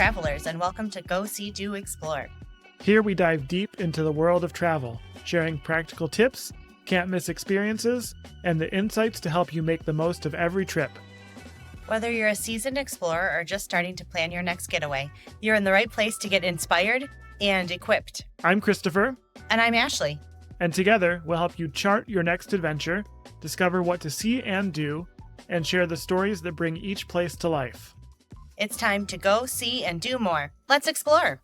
travelers, and welcome to Go See Do Explore. Here we dive deep into the world of travel, sharing practical tips, can't-miss experiences, and the insights to help you make the most of every trip. Whether you're a seasoned explorer or just starting to plan your next getaway, you're in the right place to get inspired and equipped. I'm Christopher. And I'm Ashley. And together, we'll help you chart your next adventure, discover what to see and do, and share the stories that bring each place to life. It's time to go, see, and do more. Let's explore.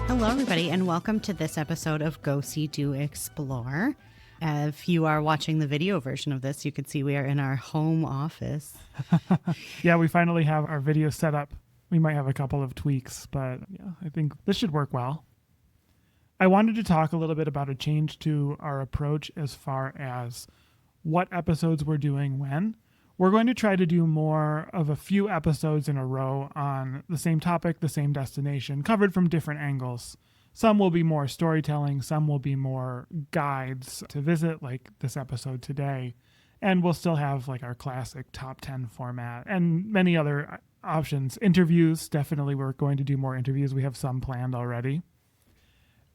Hello, everybody, and welcome to this episode of Go See Do Explore. If you are watching the video version of this, you can see we are in our home office. Yeah, we finally have our video set up. We might have a couple of tweaks, but yeah, I think this should work well. I wanted to talk a little bit about a change to our approach as far as what episodes we're doing when. We're going to try to do more of a few episodes in a row on the same topic, the same destination, covered from different angles. Some will be more storytelling, some will be more guides to visit, like this episode today. And we'll still have like our classic top 10 format and many other options. Interviews, definitely we're going to do more interviews. We have some planned already.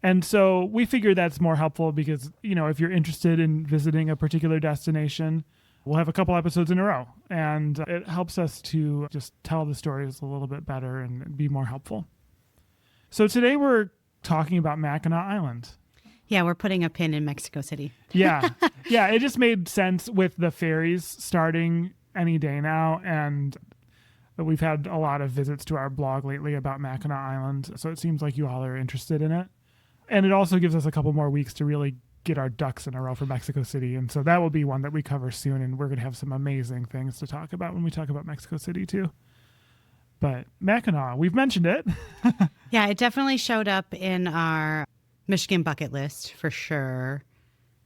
And so we figured that's more helpful because, you know, if you're interested in visiting a particular destination, we'll have a couple episodes in a row, and it helps us to just tell the stories a little bit better and be more helpful. So today we're talking about Mackinac Island. Yeah, we're putting a pin in Mexico City. Yeah, it just made sense with the ferries starting any day now, and we've had a lot of visits to our blog lately about Mackinac Island, so it seems like you all are interested in it. And it also gives us a couple more weeks to really get our ducks in a row for Mexico City. And so that will be one that we cover soon. And we're going to have some amazing things to talk about when we talk about Mexico City too. But Mackinac, we've mentioned it. Yeah, it definitely showed up in our Michigan bucket list for sure.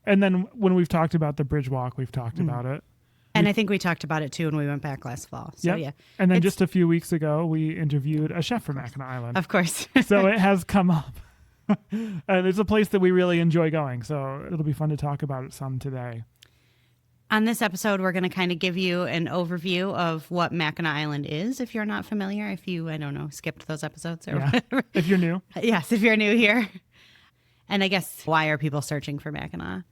And then when we've talked about the bridge walk, we've talked about it. And I think we talked about it too when we went back last fall. So yeah. And then just a few weeks ago, we interviewed a chef from Mackinac Island. Of course. So it has come up. And it's a place that we really enjoy going, so it'll be fun to talk about it some today. On this episode, we're going to kind of give you an overview of what Mackinac Island is, if you're not familiar, if you, skipped those episodes or whatever. If you're new. Yes, if you're new here. And I guess, why are people searching for Mackinac?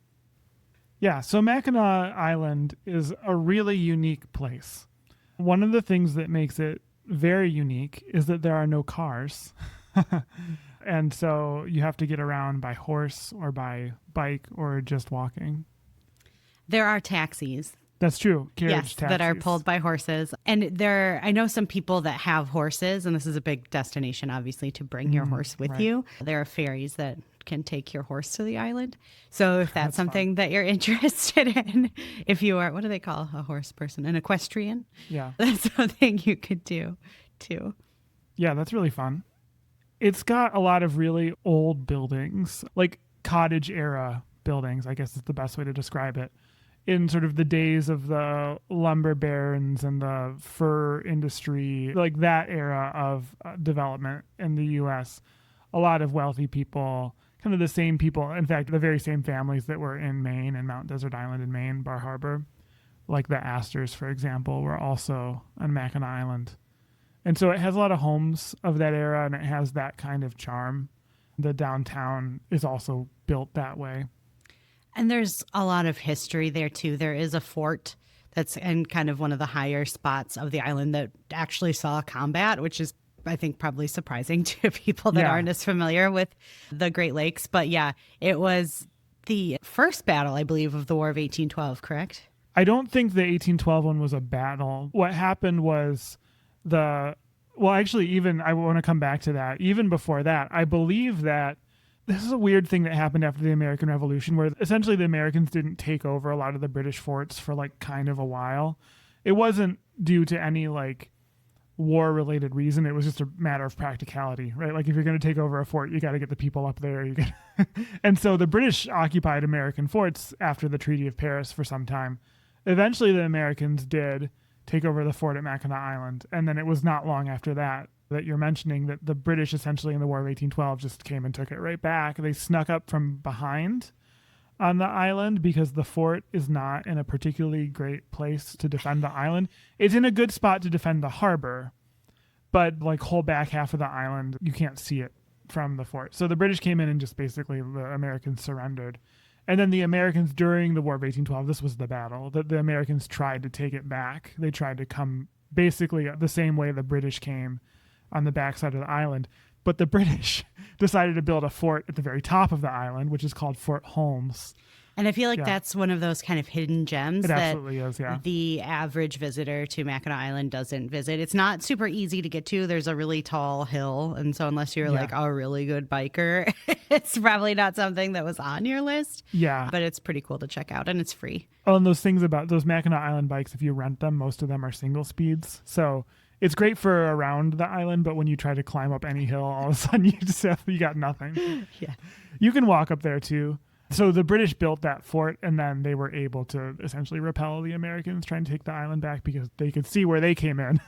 Yeah, so Mackinac Island is a really unique place. One of the things that makes it very unique is that there are no cars. And so you have to get around by horse or by bike or just walking. There are taxis. That's true. Carriage taxis. That are pulled by horses. And I know some people that have horses, and this is a big destination, obviously, to bring your horse with you. There are ferries that can take your horse to the island. So if that's something fun that you're interested in, if you are, what do they call a horse person? An equestrian? Yeah. That's something you could do too. Yeah, that's really fun. It's got a lot of really old buildings, like cottage-era buildings, I guess is the best way to describe it. In sort of the days of the lumber barons and the fur industry, like that era of development in the U.S., a lot of wealthy people, kind of the same people, in fact, the very same families that were in Maine and Mount Desert Island in Maine, Bar Harbor, like the Astors, for example, were also on Mackinac Island. And so it has a lot of homes of that era, and it has that kind of charm. The downtown is also built that way. And there's a lot of history there, too. There is a fort that's in kind of one of the higher spots of the island that actually saw combat, which is, I think, probably surprising to people that aren't as familiar with the Great Lakes. But yeah, it was the first battle, I believe, of the War of 1812, correct? I don't think the 1812 one was a battle. What happened was I want to come back to that. Even before that, I believe that this is a weird thing that happened after the American Revolution, where essentially the Americans didn't take over a lot of the British forts for like kind of a while. It wasn't due to any like war-related reason. It was just a matter of practicality, right? Like if you're going to take over a fort, you got to get the people up there. And so the British occupied American forts after the Treaty of Paris for some time. Eventually the Americans did take over the fort at Mackinac Island. And then it was not long after that you're mentioning that the British essentially in the War of 1812 just came and took it right back. They snuck up from behind on the island because the fort is not in a particularly great place to defend the island. It's in a good spot to defend the harbor, but like whole back half of the island, you can't see it from the fort. So the British came in and just basically the Americans surrendered. And then the Americans during the War of 1812, this was the battle, that the Americans tried to take it back. They tried to come basically the same way the British came on the backside of the island. But the British decided to build a fort at the very top of the island, which is called Fort Holmes. And I feel like that's one of those kind of hidden gems It that absolutely is, yeah. the average visitor to Mackinac Island doesn't visit. It's not super easy to get to. There's a really tall hill. And so unless you're like a really good biker, it's probably not something that was on your list. Yeah. But it's pretty cool to check out, and it's free. Oh, and those things about those Mackinac Island bikes, if you rent them, most of them are single speeds. So it's great for around the island, but when you try to climb up any hill, all of a sudden you got nothing. Yeah. You can walk up there too. So the British built that fort, and then they were able to essentially repel the Americans trying to take the island back because they could see where they came in.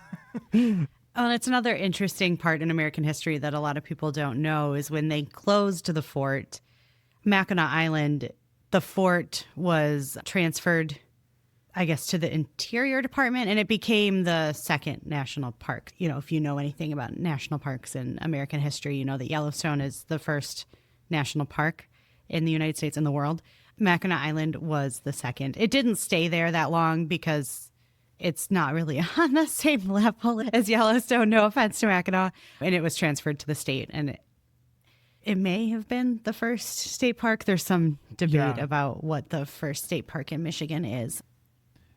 Oh, and it's another interesting part in American history that a lot of people don't know is when they closed the fort, Mackinac Island, the fort was transferred, I guess, to the Interior Department, and it became the second national park. You know, if you know anything about national parks in American history, you know that Yellowstone is the first national park in the United States and the world. Mackinac Island was the second. It didn't stay there that long because it's not really on the same level as Yellowstone, no offense to Mackinac. And it was transferred to the state, and it may have been the first state park. There's some debate about what the first state park in Michigan is.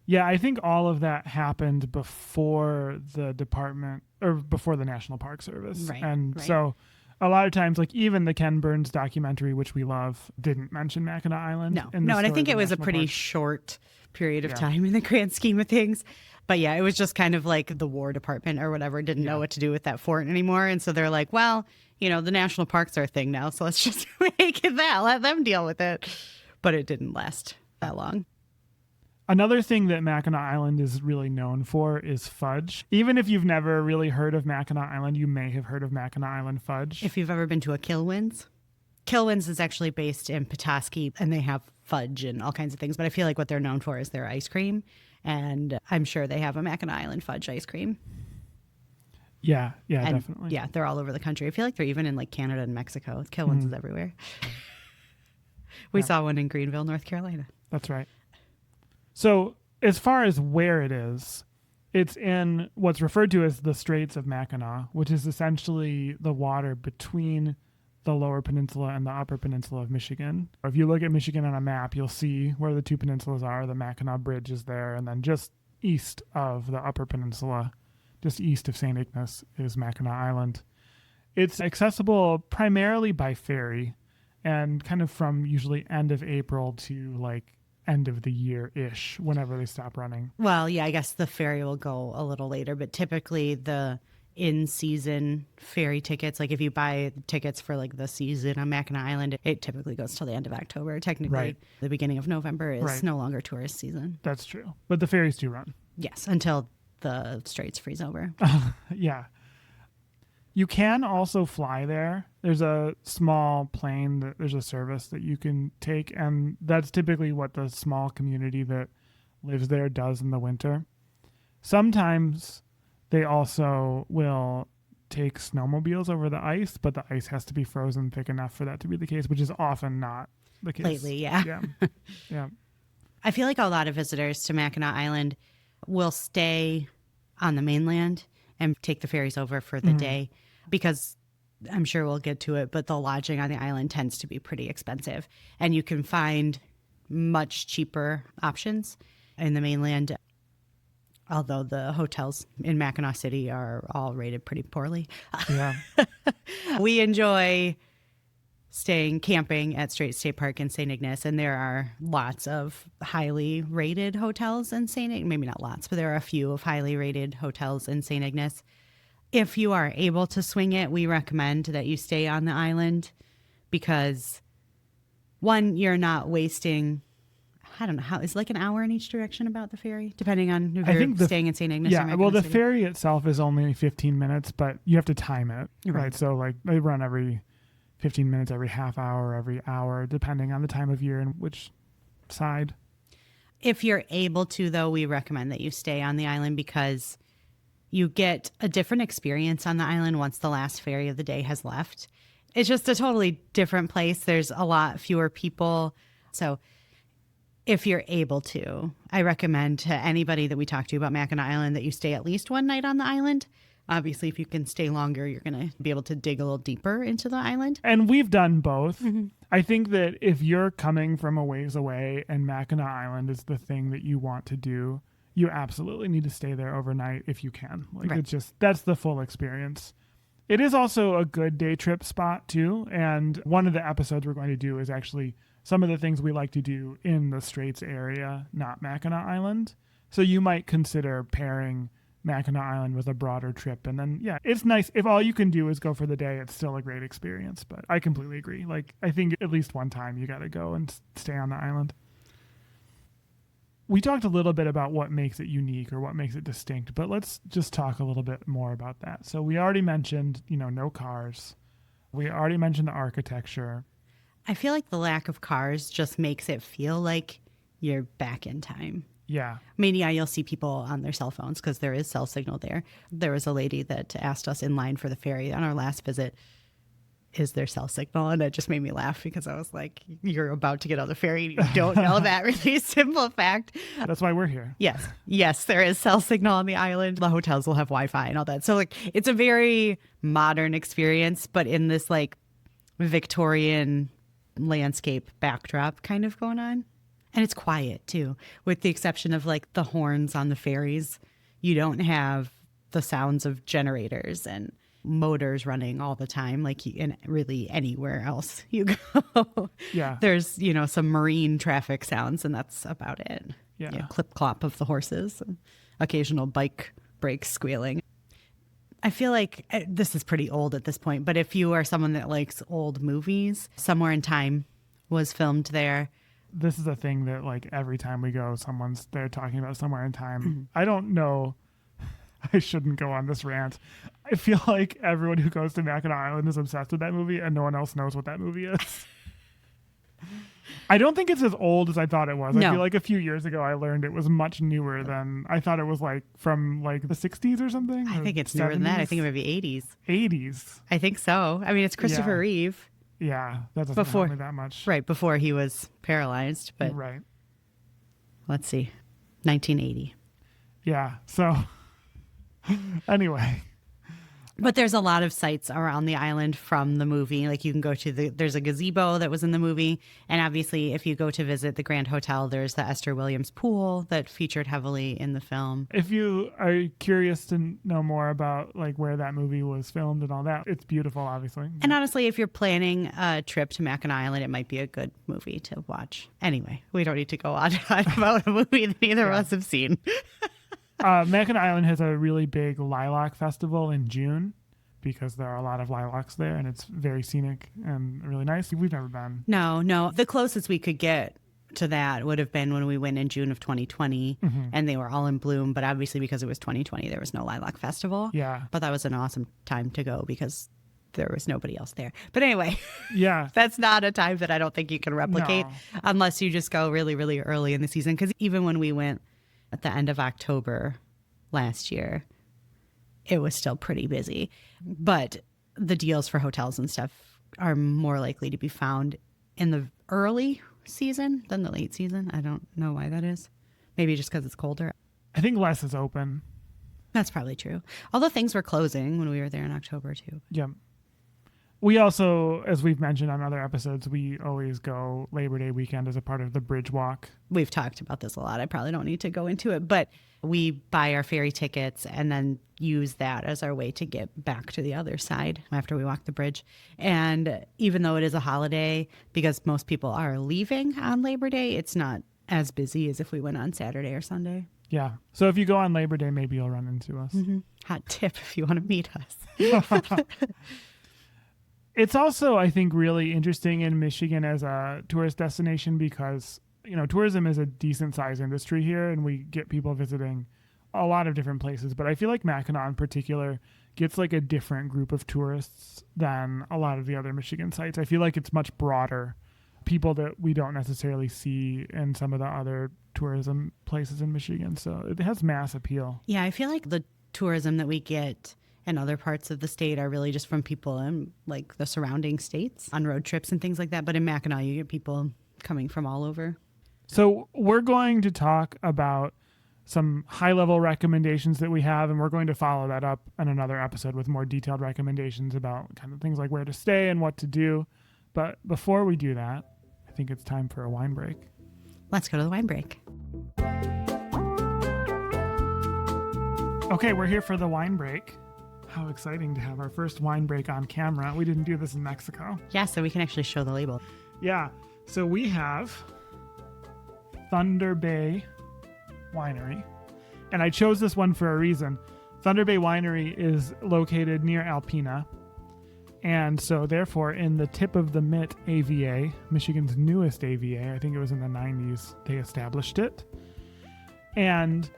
Yeah, I think all of that happened before the department or before the National Park Service. Right. And so a lot of times, like even the Ken Burns documentary, which we love, didn't mention Mackinac Island. No, and I think it was a pretty short period of time in the grand scheme of things. But yeah, it was just kind of like the War Department or whatever didn't know what to do with that fort anymore. And so they're like, well, you know, the national parks are a thing now, so let's just make it that. Let them deal with it. But it didn't last that long. Another thing that Mackinac Island is really known for is fudge. Even if you've never really heard of Mackinac Island, you may have heard of Mackinac Island fudge. If you've ever been to a Kilwins. Kilwins is actually based in Petoskey, and they have fudge and all kinds of things. But I feel like what they're known for is their ice cream. And I'm sure they have a Mackinac Island fudge ice cream. Yeah, definitely. Yeah, they're all over the country. I feel like they're even in like Canada and Mexico. Kilwins is everywhere. We saw one in Greenville, North Carolina. That's right. So as far as where it is, it's in what's referred to as the Straits of Mackinac, which is essentially the water between the lower peninsula and the upper peninsula of Michigan. If you look at Michigan on a map, you'll see where the two peninsulas are. The Mackinac Bridge is there, and then just east of the upper peninsula, just east of St. Ignace, is Mackinac Island. It's accessible primarily by ferry, and kind of from usually end of April to like end of the year-ish, whenever they stop running. Well, yeah, I guess the ferry will go a little later, but typically the in-season ferry tickets, like if you buy tickets for like the season on Mackinac Island, it typically goes till the end of October. Technically, the beginning of November is no longer tourist season. That's true. But the ferries do run. Yes, until the straits freeze over. Yeah. You can also fly there. There's a small plane, there's a service that you can take, and that's typically what the small community that lives there does in the winter. Sometimes they also will take snowmobiles over the ice, but the ice has to be frozen thick enough for that to be the case, which is often not the case. Lately, yeah. Yeah. I feel like a lot of visitors to Mackinac Island will stay on the mainland and take the ferries over for the day, because I'm sure we'll get to it, but the lodging on the island tends to be pretty expensive, and you can find much cheaper options in the mainland, although the hotels in Mackinac City are all rated pretty poorly. Yeah. We enjoy camping at Straits State Park in St. Ignace, and there are lots of highly rated hotels in St. Ignace. Maybe not lots, but there are a few of highly rated hotels in St. Ignace. If you are able to swing it, we recommend that you stay on the island because, one, you're not wasting, I don't know, how is like an hour in each direction about the ferry, depending on if you're staying in St. Ignace. Yeah, well, the ferry itself is only 15 minutes, but you have to time it, right? So like they run every 15 minutes every half hour, every hour, depending on the time of year and which side. If you're able to, though, we recommend that you stay on the island because you get a different experience on the island once the last ferry of the day has left. It's just a totally different place. There's a lot fewer people. So if you're able to, I recommend to anybody that we talk to about Mackinac Island that you stay at least one night on the island. Obviously, if you can stay longer, you're going to be able to dig a little deeper into the island. And we've done both. Mm-hmm. I think that if you're coming from a ways away and Mackinac Island is the thing that you want to do, you absolutely need to stay there overnight if you can. Like, It's just, that's the full experience. It is also a good day trip spot too. And one of the episodes we're going to do is actually some of the things we like to do in the Straits area, not Mackinac Island. So you might consider pairing Mackinac Island with a broader trip. And then, yeah, it's nice. If all you can do is go for the day, it's still a great experience. But I completely agree. Like, I think at least one time you got to go and stay on the island. We talked a little bit about what makes it unique or what makes it distinct, but let's just talk a little bit more about that. So we already mentioned, no cars. We already mentioned the architecture. I feel like the lack of cars just makes it feel like you're back in time. Yeah. I mean, yeah, you'll see people on their cell phones because there is cell signal there. There was a lady that asked us in line for the ferry on our last visit, is there cell signal? And it just made me laugh because I was like, you're about to get on the ferry and you don't know that really simple fact. That's why we're here. Yes, there is cell signal on the island. The hotels will have Wi-Fi and all that. So like, it's a very modern experience, but in this like Victorian landscape backdrop kind of going on. And it's quiet too, with the exception of like the horns on the ferries. You don't have the sounds of generators and motors running all the time like in really anywhere else you go. Yeah. There's, some marine traffic sounds and that's about it. Yeah. Clip clop of the horses and occasional bike brakes squealing. I feel like this is pretty old at this point, but if you are someone that likes old movies, Somewhere in Time was filmed there. This is a thing that like every time we go, someone's there talking about Somewhere in Time. Mm-hmm. I don't know. I shouldn't go on this rant. I feel like everyone who goes to Mackinac Island is obsessed with that movie and no one else knows what that movie is. I don't think it's as old as I thought it was. No. I feel like a few years ago I learned it was much newer than I thought it was, like from like the 60s or something. I think it's newer than that. I think it might be 80s. 80s. I think so. I mean, it's Christopher Reeve. Yeah, that doesn't help me that much. Right, before he was paralyzed. But right. Let's see, 1980. Yeah, so anyway. But there's a lot of sites around the island from the movie. Like you can go to there's a gazebo that was in the movie. And obviously, if you go to visit the Grand Hotel, there's the Esther Williams pool that featured heavily in the film. If you are curious to know more about like where that movie was filmed and all that, it's beautiful, obviously. And honestly, if you're planning a trip to Mackinac Island, it might be a good movie to watch. Anyway, we don't need to go on about a movie that neither of us have seen. Mackinac Island has a really big lilac festival in June because there are a lot of lilacs there and it's very scenic and really nice. We've never been. No. The closest we could get to that would have been when we went in June of 2020 and they were all in bloom. But obviously because it was 2020, there was no lilac festival. Yeah. But that was an awesome time to go because there was nobody else there. But anyway, yeah, that's not a time that I don't think you can replicate unless you just go really, really early in the season. Because even when we went at the end of October last year, it was still pretty busy. But the deals for hotels and stuff are more likely to be found in the early season than the late season. I don't know why that is. Maybe just because it's colder. I think less is open. That's probably true. Although things were closing when we were there in October too. Yeah. We also, as we've mentioned on other episodes, we always go Labor Day weekend as a part of the Bridge Walk. We've talked about this a lot. I probably don't need to go into it, but we buy our ferry tickets and then use that as our way to get back to the other side after we walk the bridge. And even though it is a holiday, because most people are leaving on Labor Day, it's not as busy as if we went on Saturday or Sunday. Yeah. So if you go on Labor Day, maybe you'll run into us. Mm-hmm. Hot tip if you want to meet us. It's also, I think, really interesting in Michigan as a tourist destination because, tourism is a decent sized industry here and we get people visiting a lot of different places, but I feel like Mackinac in particular gets like a different group of tourists than a lot of the other Michigan sites. I feel like it's much broader, people that we don't necessarily see in some of the other tourism places in Michigan. So it has mass appeal. Yeah, I feel like the tourism that we get in other parts of the state are really just from people in like the surrounding states on road trips and things like that. But in Mackinac, you get people coming from all over. So we're going to talk about some high-level recommendations that we have, and we're going to follow that up in another episode with more detailed recommendations about kind of things like where to stay and what to do. But before we do that, I think it's time for a wine break. Let's go to the wine break. Okay, we're here for the wine break. How exciting to have our first wine break on camera. We didn't do this in Mexico. Yeah, so we can actually show the label. Yeah, so we have Thunder Bay Winery. And I chose this one for a reason. Thunder Bay Winery is located near Alpena. And so therefore in the tip of the Mitt AVA, Michigan's newest AVA, I think it was in the 90s, they established it. And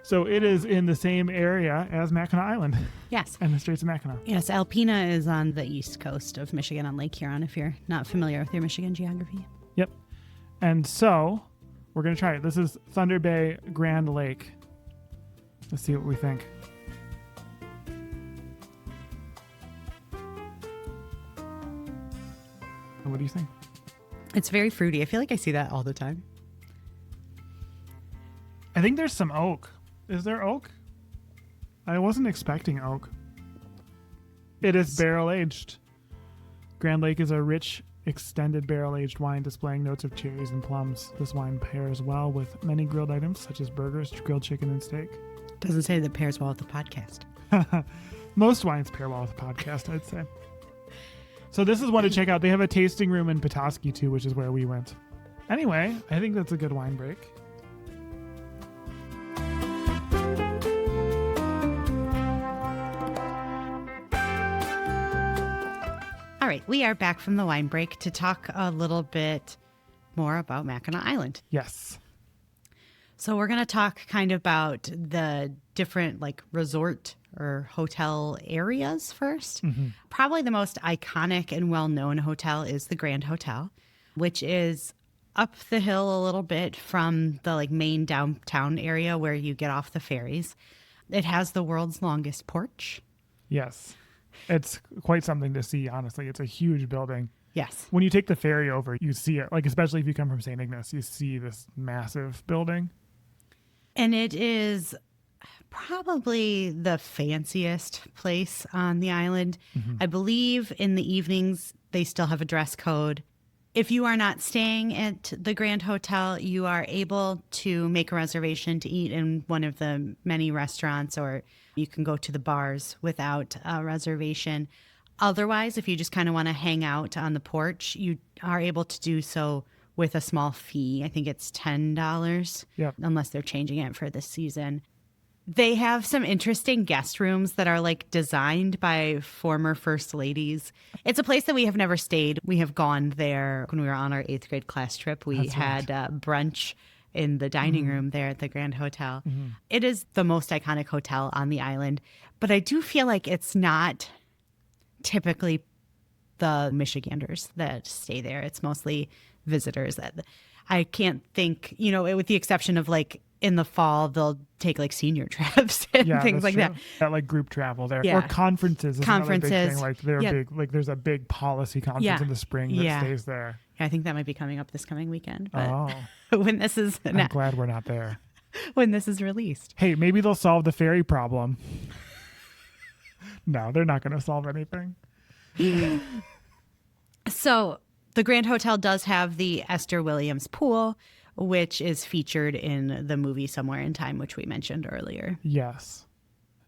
so it is in the same area as Mackinac Island. Yes. And the Straits of Mackinac. Yes, Alpena is on the east coast of Michigan on Lake Huron, if you're not familiar with your Michigan geography. Yep. And so we're going to try it. This is Thunder Bay Grand Lake. Let's see what we think. What do you think? It's very fruity. I feel like I see that all the time. I think there's some oak. Is there oak? I wasn't expecting oak. It is barrel aged. Grand Lake is a rich, extended barrel aged wine displaying notes of cherries and plums. This wine pairs well with many grilled items such as burgers, grilled chicken, and steak. Doesn't say that pairs well with the podcast. Most wines pair well with the podcast, I'd say. So this is one to check out. They have a tasting room in Petoskey too, which is where we went. Anyway, I think that's a good wine break. All right, we are back from the wine break to talk a little bit more about Mackinac Island. Yes. So we're going to talk kind of about the different like resort or hotel areas first. Mm-hmm. Probably the most iconic and well-known hotel is the Grand Hotel, which is up the hill a little bit from the like main downtown area where you get off the ferries. It has the world's longest porch. Yes. It's quite something to see, honestly. It's a huge building. Yes. When you take the ferry over, you see it. Like, especially if you come from St. Ignace, you see this massive building. And it is probably the fanciest place on the island. Mm-hmm. I believe in the evenings, they still have a dress code. If you are not staying at the Grand Hotel, you are able to make a reservation to eat in one of the many restaurants, or you can go to the bars without a reservation. Otherwise, if you just kind of want to hang out on the porch, you are able to do so with a small fee. I think it's $10, yep, unless they're changing it for this season. They have some interesting guest rooms that are like designed by former first ladies. It's a place that we have never stayed. We have gone there when we were on our 8th grade class trip. We had brunch in the dining room there at the Grand Hotel. Mm-hmm. It is the most iconic hotel on the island, but I do feel like it's not typically the Michiganders that stay there. It's mostly visitors. That I can't think, with the exception of like in the fall, they'll take like senior trips and things like that. That like group travel there. Yeah. Or conferences. Is another big thing. Like they're big, like there's a big policy conference in the spring that stays there. Yeah, I think that might be coming up this coming weekend. But when this is I'm glad we're not there. When this is released. Hey, maybe they'll solve the ferry problem. No, they're not going to solve anything. So the Grand Hotel does have the Esther Williams pool, which is featured in the movie Somewhere in Time, which we mentioned earlier. Yes.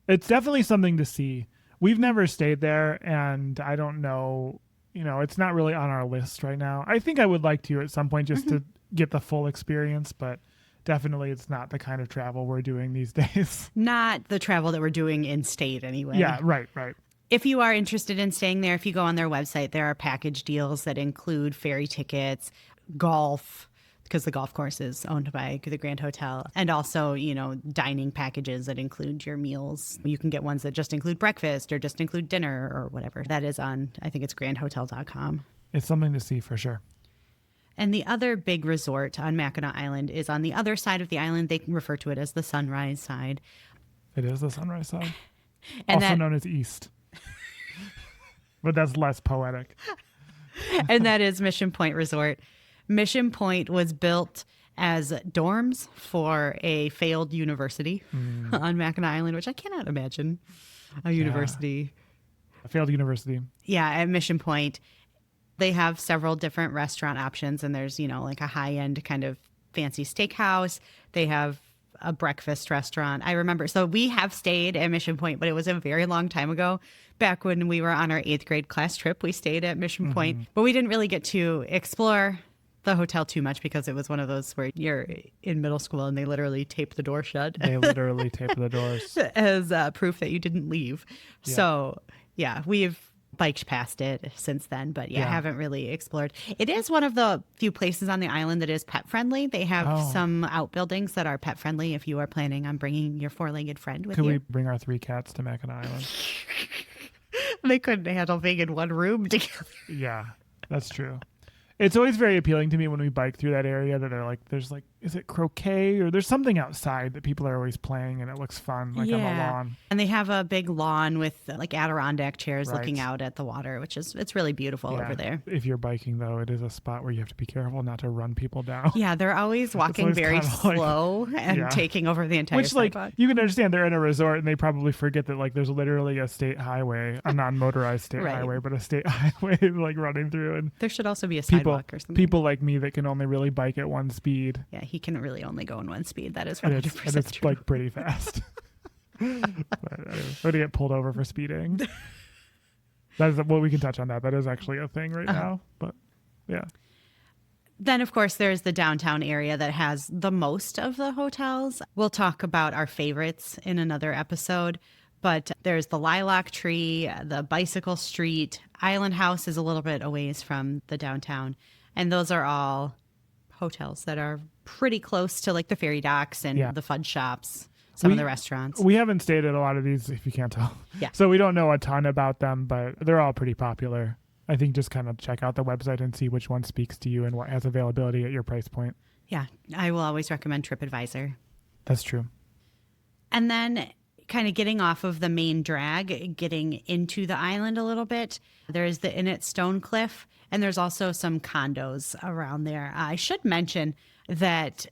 It's definitely something to see. We've never stayed there, and I don't know, it's not really on our list right now. I think I would like to at some point just to get the full experience, but definitely it's not the kind of travel we're doing these days. Not the travel that we're doing in state anyway. Yeah, right. If you are interested in staying there, if you go on their website, there are package deals that include ferry tickets, golf. because the golf course is owned by the Grand Hotel. And also, dining packages that include your meals. You can get ones that just include breakfast or just include dinner or whatever. That is on, I think it's grandhotel.com. It's something to see for sure. And the other big resort on Mackinac Island is on the other side of the island. They refer to it as the sunrise side. It is the sunrise side. And also known as East. But that's less poetic. And that is Mission Point Resort. Mission Point was built as dorms for a failed university on Mackinac Island, which I cannot imagine a university. A failed university. Yeah, at Mission Point. They have several different restaurant options, and there's, like a high-end kind of fancy steakhouse. They have a breakfast restaurant. I remember, so we have stayed at Mission Point, but it was a very long time ago. Back when we were on our 8th grade class trip, we stayed at Mission Point, but we didn't really get to explore the hotel too much because it was one of those where you're in middle school and they literally tape the door shut. They literally tape the doors. As proof that you didn't leave. Yeah. So, yeah, we've biked past it since then, but haven't really explored. It is one of the few places on the island that is pet friendly. They have some outbuildings that are pet friendly if you are planning on bringing your 4-legged friend with Could you. we bring our 3 cats to Mackinac Island? They couldn't handle being in one room together. Yeah, that's true. It's always very appealing to me when we bike through that area that there's is it croquet or there's something outside that people are always playing and it looks fun, on the lawn. And they have a big lawn with Adirondack chairs Right. looking out at the water, it's really beautiful over there. If you're biking though, it is a spot where you have to be careful not to run people down. Yeah, they're always walking always very kinda slow and taking over the entire Which sidewalk. you can understand they're in a resort and they probably forget that there's literally a state highway, a non-motorized state Right. highway, but a state highway running through, and There should also be a people sidewalk or something. people like me that can only really bike at one speed. Yeah, he can really only go in one speed. That is And 100% it's true. pretty fast. But anyway, we're gonna get pulled over for speeding. That's we can touch on that. That is actually a thing right now. But yeah. Then, of course, there's the downtown area that has the most of the hotels. We'll talk about our favorites in another episode. But there's the Lilac Tree, the Bicycle Street. Island House is a little bit a ways from the downtown. And those are all hotels that are pretty close to the ferry docks and the fudge shops, some of the restaurants. We haven't stayed at a lot of these, if you can't tell. Yeah. So we don't know a ton about them, but they're all pretty popular. I think just kind of check out the website and see which one speaks to you and what has availability at your price point. Yeah, I will always recommend TripAdvisor. That's true. And then kind of getting off of the main drag, getting into the island a little bit, there's the Inn at Stonecliffe, and there's also some condos around there. I should mention that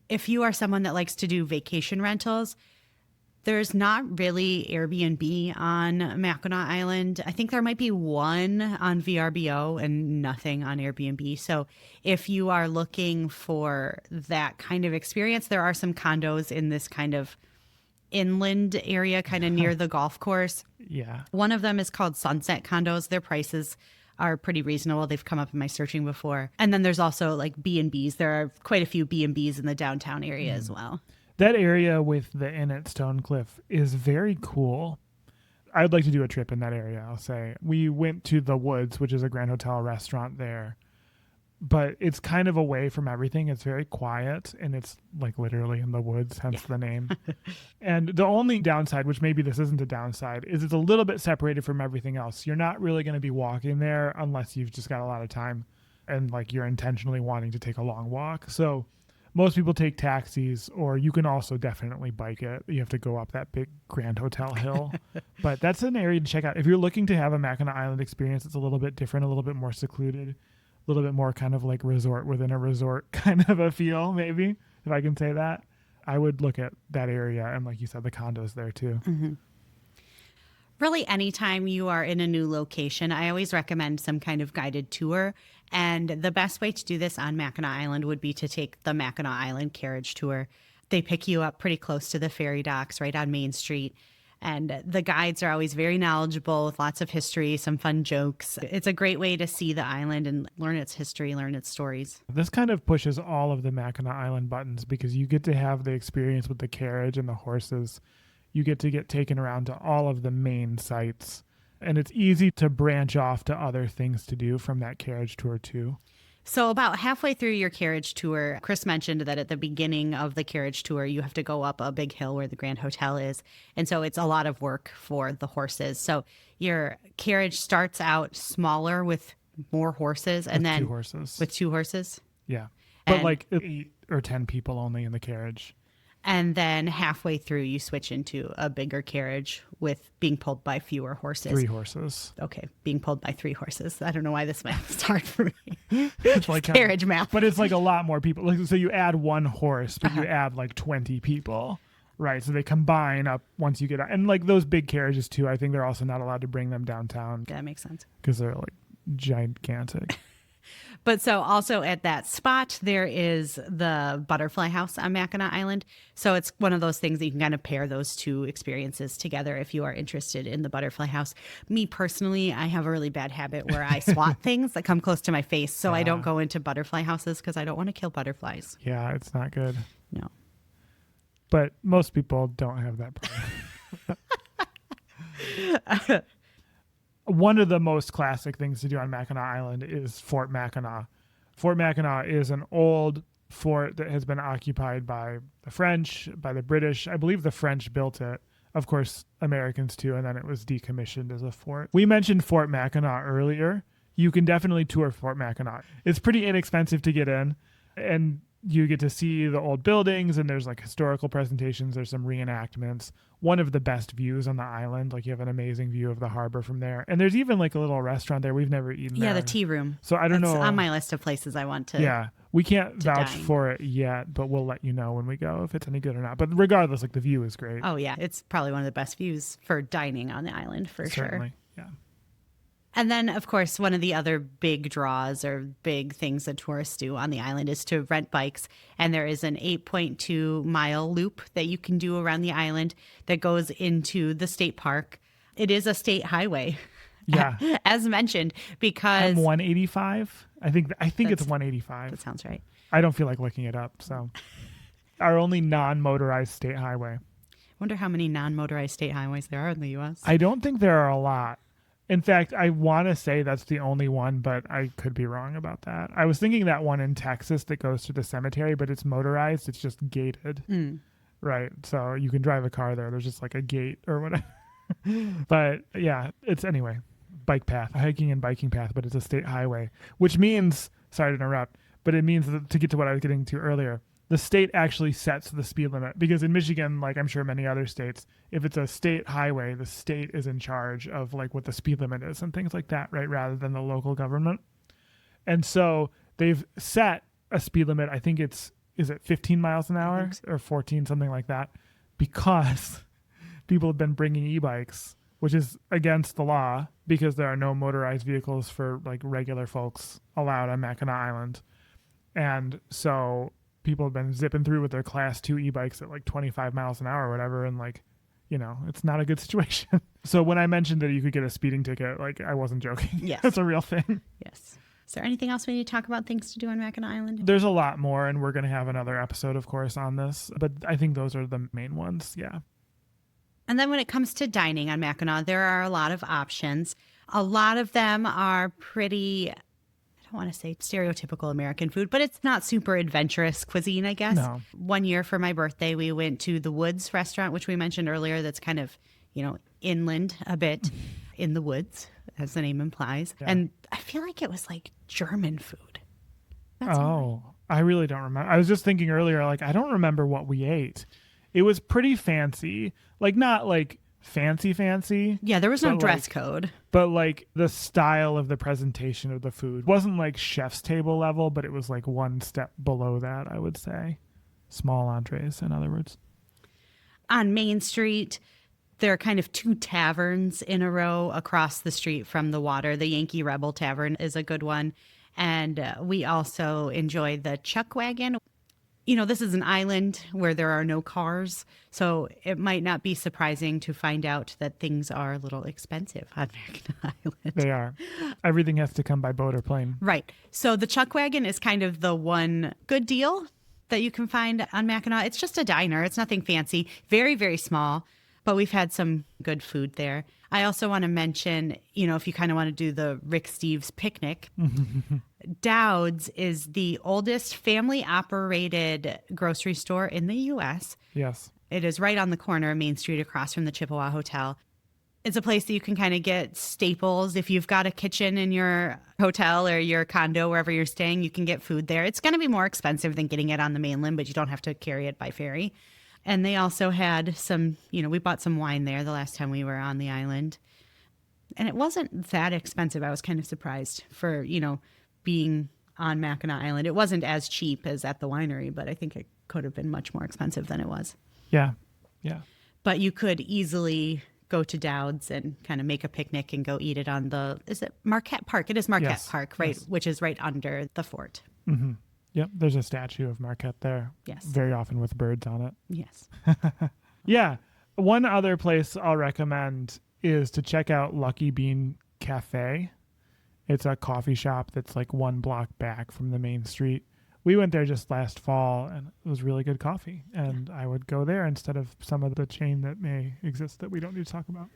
if you are someone that likes to do vacation rentals, there's not really Airbnb on Mackinac Island. I think there might be one on VRBO and nothing on Airbnb. So if you are looking for that kind of experience, there are some condos in this kind of inland area, kind of near the golf course. Yeah. One of them is called Sunset Condos. Their prices are pretty reasonable. They've come up in my searching before. And then there's also B&Bs. There are quite a few B&Bs in the downtown area as well. That area with the Inn at Stonecliffe is very cool. I'd like to do a trip in that area, I'll say. We went to the Woods, which is a Grand Hotel restaurant there. But it's kind of away from everything. It's very quiet, and it's literally in the woods, hence the name. And the only downside, which maybe this isn't a downside, is it's a little bit separated from everything else. You're not really going to be walking there unless you've just got a lot of time and you're intentionally wanting to take a long walk. So most people take taxis, or you can also definitely bike it. You have to go up that big Grand Hotel hill. But that's an area to check out. If you're looking to have a Mackinac Island experience, it's a little bit different, a little bit more secluded, a little bit more kind of resort within a resort kind of a feel, maybe, if I can say that. I would look at that area and, like you said, the condos there too. Mm-hmm. Really, anytime you are in a new location, I always recommend some kind of guided tour. And the best way to do this on Mackinac Island would be to take the Mackinac Island carriage tour. They pick you up pretty close to the ferry docks right on Main Street. And the guides are always very knowledgeable with lots of history, some fun jokes. It's a great way to see the island and learn its history, learn its stories. This kind of pushes all of the Mackinac Island buttons because you get to have the experience with the carriage and the horses. You get to get taken around to all of the main sites. And it's easy to branch off to other things to do from that carriage tour too. So about halfway through your carriage tour, Chris mentioned that at the beginning of the carriage tour, you have to go up a big hill where the Grand Hotel is. And so it's a lot of work for the horses. So your carriage starts out smaller with more horses and then 2 horses. with 2 horses. Yeah. But And- like 8 or 10 people only in the carriage. And then halfway through, you switch into a bigger carriage with being pulled by fewer horses. 3 horses. Okay, being pulled by 3 horses. I don't know why this math is hard for me. It's like Carriage math. But it's like a lot more people. Like, so you add 1 horse, but you add like 20 people. Right. So they combine up once you get out. And like those big carriages too, I think they're also not allowed to bring them downtown That makes sense. because they're like gigantic. But so also at that spot, there is the butterfly house on Mackinac Island. So it's one of those things that you can kind of pair those 2 experiences together if you are interested in the butterfly house. Me personally, I have a really bad habit where I swat things that come close to my face. So I don't go into butterfly houses because I don't want to kill butterflies. Yeah, it's not good. No. But most people don't have that problem. One of the most classic things to do on Mackinac Island is Fort Mackinac. Fort Mackinac is an old fort that has been occupied by the French, by the British. I believe the French built it. Of course, Americans too, and then it was decommissioned as a fort. We mentioned Fort Mackinac earlier. You can definitely tour Fort Mackinac. It's pretty inexpensive to get in, and you get to see the old buildings, and there's like historical presentations. There's some reenactments. One of the best views on the island. Like you have an amazing view of the harbor from there. And there's even like a little restaurant there. We've never eaten there. Yeah, the tea room. So I don't That's know. on my list of places I want to. Yeah. We can't vouch dine. for it yet, but we'll let you know when we go if it's any good or not. But regardless, like the view is great. Oh, yeah. It's probably one of the best views for dining on the island for sure. Certainly. Yeah. And then, of course, one of the other big draws or big things that tourists do on the island is to rent bikes. And there is an 8.2 mile loop that you can do around the island that goes into the state park. It is a state highway. Yeah. As mentioned, because I'm 185. I think it's 185. that sounds right. I don't feel like looking it up. So our only non-motorized state highway. Wonder how many non-motorized state highways there are in the U.S. I don't think there are a lot. In fact, I want to say that's the only one, but I could be wrong about that. I was thinking that one in Texas that goes to the cemetery, but it's motorized. It's just gated. Right. So you can drive a car there. There's just like a gate or whatever. But yeah, it's anyway, bike path, a hiking and biking path, but it's a state highway, which means, sorry to interrupt, but it means that, to get to what I was getting to earlier, the state actually sets the speed limit, because in Michigan, like I'm sure many other states, if it's a state highway, the state is in charge of like what the speed limit is and things like that, right? Rather than the local government. And so they've set a speed limit. I think is it 15 miles an hour or 14, something like that, because people have been bringing e-bikes, which is against the law because there are no motorized vehicles for like regular folks allowed on Mackinac Island. And so people have been zipping through with their class 2 e-bikes at like 25 miles an hour or whatever. And like, you know, it's not a good situation. So when I mentioned that you could get a speeding ticket, like I wasn't joking. Yes. It's a real thing. Yes. Is there anything else we need to talk about things to do on Mackinac Island? There's a lot more, and we're going to have another episode, of course, on this. But I think those are the main ones. Yeah. And then when it comes to dining on Mackinac, there are a lot of options. A lot of them are pretty, I don't want to say stereotypical American food, but it's not super adventurous cuisine, I guess. No. One year for my birthday, we went to the Woods restaurant, which we mentioned earlier, that's kind of, you know, inland a bit in the woods, as the name implies. Yeah. And I feel like it was like German food. That's Oh, I really don't remember. I was just thinking earlier, like, I don't remember what we ate. It was pretty fancy. Like, not like fancy, Yeah, there was no But, dress like, code. but like the style of the presentation of the food wasn't like chef's table level, but it was like one step below that, I would say. Small entrees, in other words. On Main Street, there are kind of 2 taverns in a row across the street from the water. The Yankee Rebel Tavern is a good one. And we also enjoy the Chuck Wagon. You know, this is an island where there are no cars, so it might not be surprising to find out that things are a little expensive on Mackinac Island. They are. Everything has to come by boat or plane. Right. So the Chuck Wagon is kind of the one good deal that you can find on Mackinac. It's just a diner. It's nothing fancy. Very, very small. But we've had some good food there. I also want to mention, you know, if you kind of want to do the Rick Steves picnic, Dowd's is the oldest family-operated grocery store in the U.S. Yes. It is right on the corner of Main Street across from the Chippewa Hotel. It's a place that you can kind of get staples. If you've got a kitchen in your hotel or your condo, wherever you're staying, you can get food there. It's going to be more expensive than getting it on the mainland, but you don't have to carry it by ferry. And they also had some, we bought some wine there the last time we were on the island. And it wasn't that expensive. I was kind of surprised for, being on Mackinac Island. It wasn't as cheap as at the winery, but I think it could have been much more expensive than it was. Yeah. Yeah. But you could easily go to Dowd's and kind of make a picnic and go eat it on is it Marquette Park? It is Marquette Park, right? Yes. Which is right under the fort. Mm-hmm. Yep. There's a statue of Marquette there. Yes. Very often with birds on it. Yes. Yeah. One other place I'll recommend is to check out Lucky Bean Cafe. It's a coffee shop that's like 1 block back from the main street. We went there just last fall, and it was really good coffee. And I would go there instead of some of the chain that may exist that we don't need to talk about.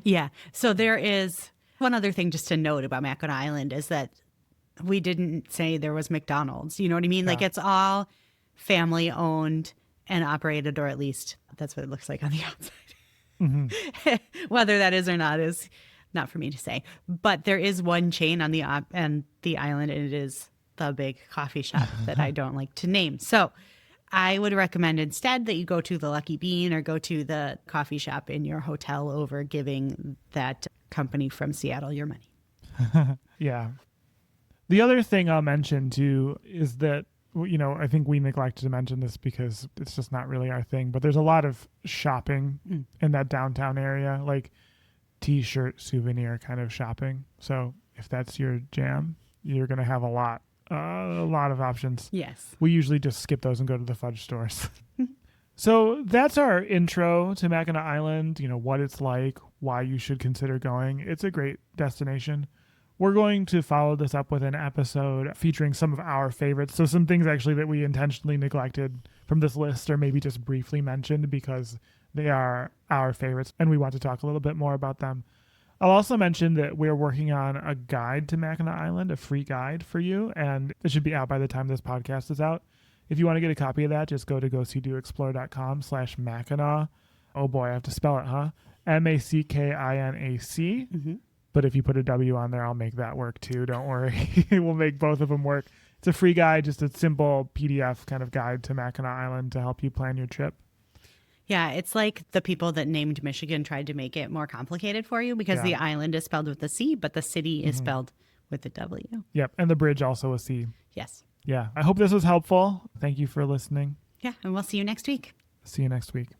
Yeah. So there is one other thing just to note about Mackinac Island is that we didn't say there was McDonald's. You know what I mean? Yeah. Like it's all family owned and operated, or at least that's what it looks like on the outside. Mm-hmm. Whether that is or not is not for me to say. But there is one chain on the island, and it is the big coffee shop that I don't like to name. So I would recommend instead that you go to the Lucky Bean or go to the coffee shop in your hotel over giving that company from Seattle your money. Yeah. The other thing I'll mention too is that, I think we neglected to mention this because it's just not really our thing, but there's a lot of shopping in that downtown area, like t-shirt, souvenir kind of shopping. So if that's your jam, you're going to have a lot of options. Yes. We usually just skip those and go to the fudge stores. So that's our intro to Mackinac Island, what it's like, why you should consider going. It's a great destination. We're going to follow this up with an episode featuring some of our favorites. So some things actually that we intentionally neglected from this list or maybe just briefly mentioned because they are our favorites and we want to talk a little bit more about them. I'll also mention that we're working on a guide to Mackinac Island, a free guide for you, and it should be out by the time this podcast is out. If you want to get a copy of that, just go to GoSeeDoExplore.com/Mackinac. Oh boy, I have to spell it, huh? Mackinac. Mm-hmm. But if you put a W on there, I'll make that work too. Don't worry. We'll make both of them work. It's a free guide, just a simple PDF kind of guide to Mackinac Island to help you plan your trip. Yeah, it's like the people that named Michigan tried to make it more complicated for you because the island is spelled with a C, but the city is spelled with a W. Yep, and the bridge also a C. Yes. Yeah, I hope this was helpful. Thank you for listening. Yeah, and we'll see you next week. See you next week.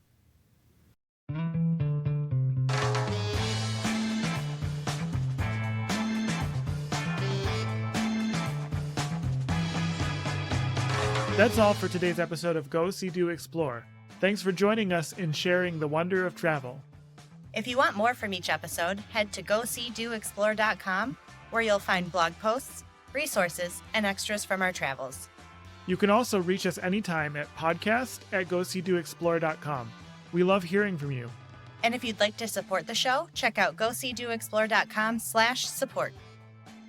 That's all for today's episode of Go See Do Explore. Thanks for joining us in sharing the wonder of travel. If you want more from each episode, head to GoSeeDoExplore.com, where you'll find blog posts, resources, and extras from our travels. You can also reach us anytime at podcast@GoSeeDoExplore.com. We love hearing from you. And if you'd like to support the show, check out GoSeeDoExplore.com/support.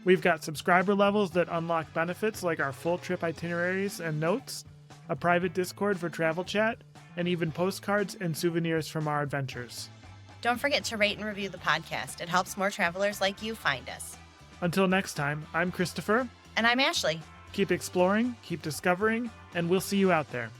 We've got subscriber levels that unlock benefits like our full trip itineraries and notes, a private Discord for travel chat, and even postcards and souvenirs from our adventures. Don't forget to rate and review the podcast. It helps more travelers like you find us. Until next time, I'm Christopher. And I'm Ashley. Keep exploring, keep discovering, and we'll see you out there.